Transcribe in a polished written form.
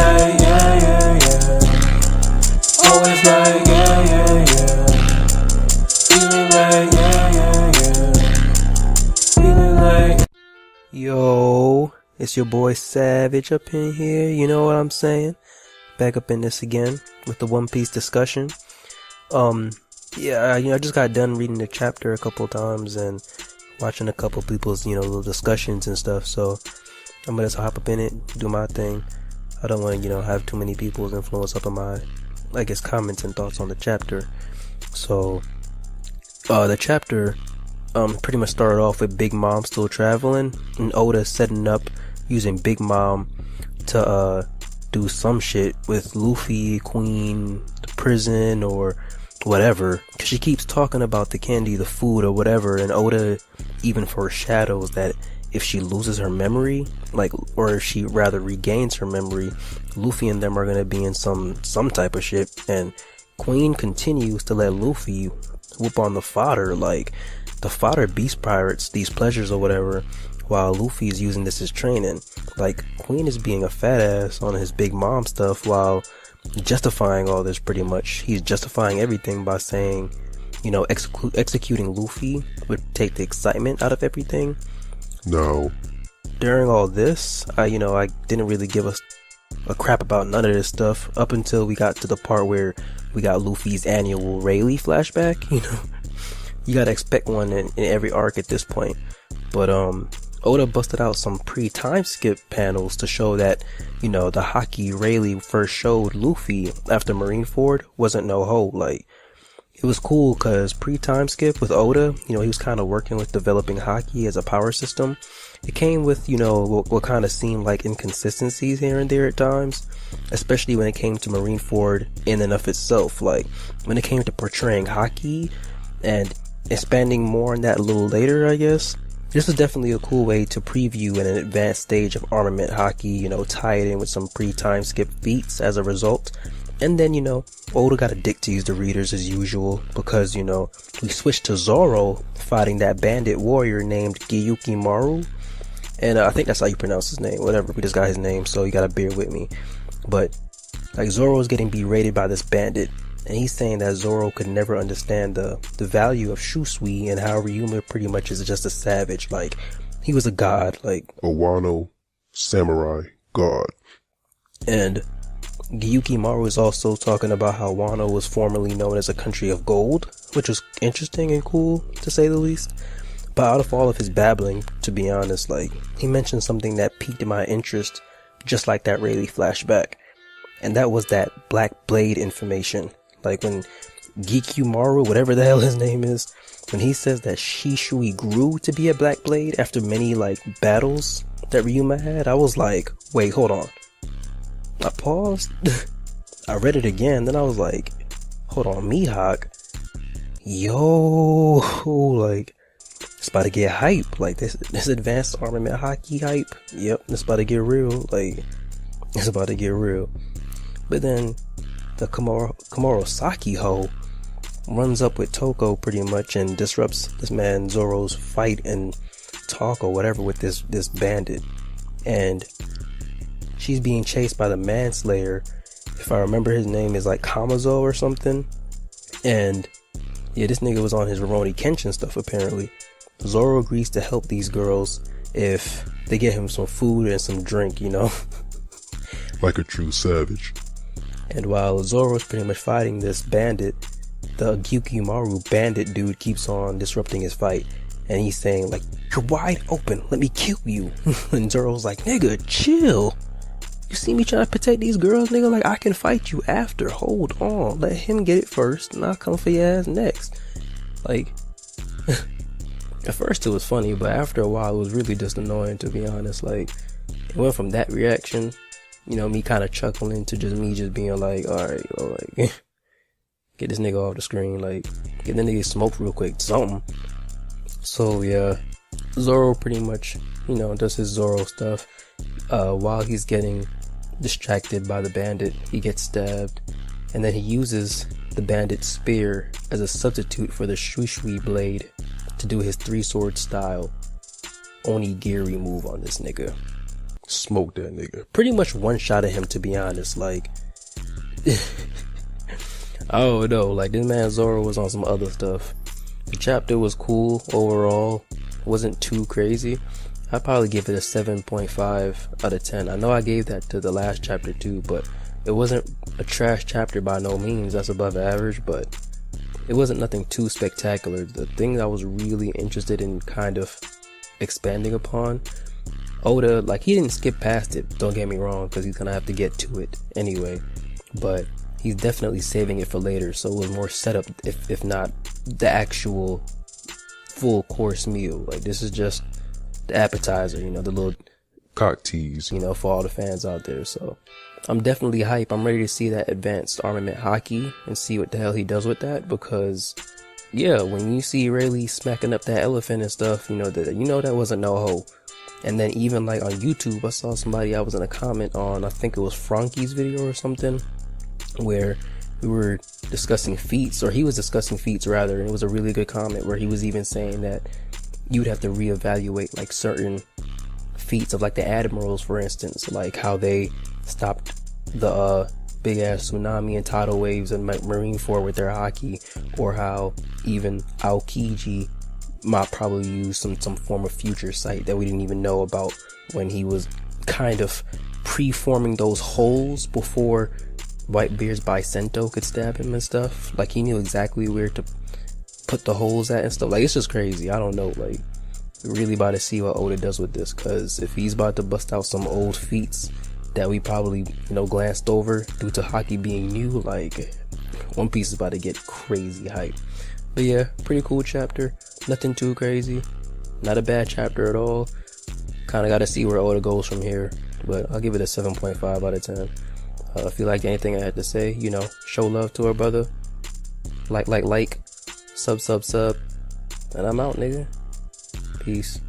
like, yeah, yeah, yeah. Always like, yeah, yeah, yeah. Feeling like, yeah, yeah, yeah. Feeling like. Yo, it's your boy Savage up in here, you know what I'm saying? Back up in this again with the One Piece discussion. I just got done reading the chapter a couple times and watching a couple people's, little discussions and stuff, so I'm gonna just hop up in it, do my thing. I don't want to, have too many people's influence up on my, comments and thoughts on the chapter. So, the chapter, pretty much started off with Big Mom still traveling, and Oda setting up using Big Mom to, do some shit with Luffy, Queen, the prison, or whatever. Cause she keeps talking about the candy, the food, or whatever, and Oda even foreshadows that if she loses her memory, or if she rather regains her memory, Luffy and them are gonna be in some type of shit, and Queen continues to let Luffy whoop on the fodder, the fodder beast pirates these pleasures or whatever, while Luffy is using this as training. Queen is being a fat ass on his Big Mom stuff while justifying all this pretty much. He's justifying everything by saying, executing Luffy would take the excitement out of everything. No. During all this, I didn't really give a crap about none of this stuff up until we got to the part where we got Luffy's annual Rayleigh flashback. You gotta expect one in every arc at this point. But Oda busted out some pre-time skip panels to show that, the Haki Rayleigh first showed Luffy after Marineford wasn't no hoe. It was cool cause pre-time skip with Oda, he was kind of working with developing Haki as a power system. It came with, what kind of seemed like inconsistencies here and there at times, especially when it came to Marineford in and of itself. When it came to portraying Haki and expanding more on that a little later, I guess. This was definitely a cool way to preview an advanced stage of armament Haki, tie it in with some pre-time skip feats as a result. And then, Oda got a dick tease the readers as usual, because, we switched to Zoro fighting that bandit warrior named Gyuki Maru. And I think that's how you pronounce his name, whatever, we just got his name, so you gotta bear with me. But, Zoro is getting berated by this bandit, and he's saying that Zoro could never understand the value of Shusui and how Ryuma pretty much is just a savage. He was a god, a Wano samurai god. And Gyuki Maru is also talking about how Wano was formerly known as a country of gold, which was interesting and cool, to say the least. But out of all of his babbling, to be honest, he mentioned something that piqued my interest, just like that Rayleigh flashback. And that was that Black Blade information. When Gyuki whatever the hell his name is, when he says that Shishui grew to be a Black Blade after many, battles that Ryuma had, I was like, wait, hold on. I paused, I read it again, then I was like, hold on, Mihawk, yo, it's about to get hype, this advanced armament Haki hype, yep, it's about to get real, it's about to get real. But then, the Komurosaki hoe runs up with Toko pretty much and disrupts this man Zoro's fight and talk or whatever with this bandit. And she's being chased by the manslayer. If I remember, his name is Kamazo or something. And yeah, this nigga was on his Rurouni Kenshin stuff apparently. Zoro agrees to help these girls if they get him some food and some drink, Like a true savage. And while Zoro's pretty much fighting this bandit, the Gyukimaru bandit dude keeps on disrupting his fight. And he's saying, you're wide open, let me kill you. And Zoro's like, nigga, chill. You see me trying to protect these girls, nigga? I can fight you after. Hold on. Let him get it first, and I'll come for your ass next. At first it was funny, but after a while it was really just annoying, to be honest. It went from that reaction, me kind of chuckling, to just me just being alright, get this nigga off the screen, get the nigga smoked real quick, something. So yeah, Zoro pretty much, does his Zoro stuff. While he's getting distracted by the bandit, he gets stabbed, and then he uses the bandit's spear as a substitute for the Shishui blade to do his three-sword style onigiri move on this nigga. Smoke that nigga. Pretty much one shot at him, to be honest. Like, I don't know. Like, this man Zoro was on some other stuff. The chapter was cool overall. Wasn't too crazy. I'd probably give it a 7.5 out of 10. I know I gave that to the last chapter too, but it wasn't a trash chapter by no means. That's above average, but it wasn't nothing too spectacular. The thing that I was really interested in kind of expanding upon, Oda, like, he didn't skip past it, don't get me wrong, because he's gonna have to get to it anyway, but he's definitely saving it for later, so it was more setup, if not the actual full course meal. Like, this is just the appetizer, you know, the little Cock tease. you know, for all the fans out there. So I'm definitely hype. I'm ready to see that advanced armament Haki and see what the hell he does with that, because yeah, when you see Rayleigh smacking up that elephant and stuff, you know that wasn't no hoe. And then even like on YouTube, I saw somebody, I was in a comment on, I think it was Franky's video or something, where we were discussing feats, or he was discussing feats rather, and it was a really good comment where he was even saying that you would have to reevaluate like certain feats of like the admirals, for instance, like how they stopped the big ass tsunami and tidal waves and marine fort with their Haki, or how even Aokiji might probably use some form of future sight that we didn't even know about when he was kind of pre-forming those holes before Whitebeard's Bicento could stab him and stuff. Like, he knew exactly where to put the holes at and stuff. Like, it's just crazy. I don't know. Like, really about to see what Oda does with this, because if he's about to bust out some old feats that we probably, you know, glanced over due to Haki being new, like, One Piece is about to get crazy hype. But yeah, pretty cool chapter. Nothing too crazy. Not a bad chapter at all. Kind of got to see where Oda goes from here, but I'll give it a 7.5 out of 10. If you liked anything I had to say, you know, show love to our brother. Like, sub, and I'm out, nigga. Peace.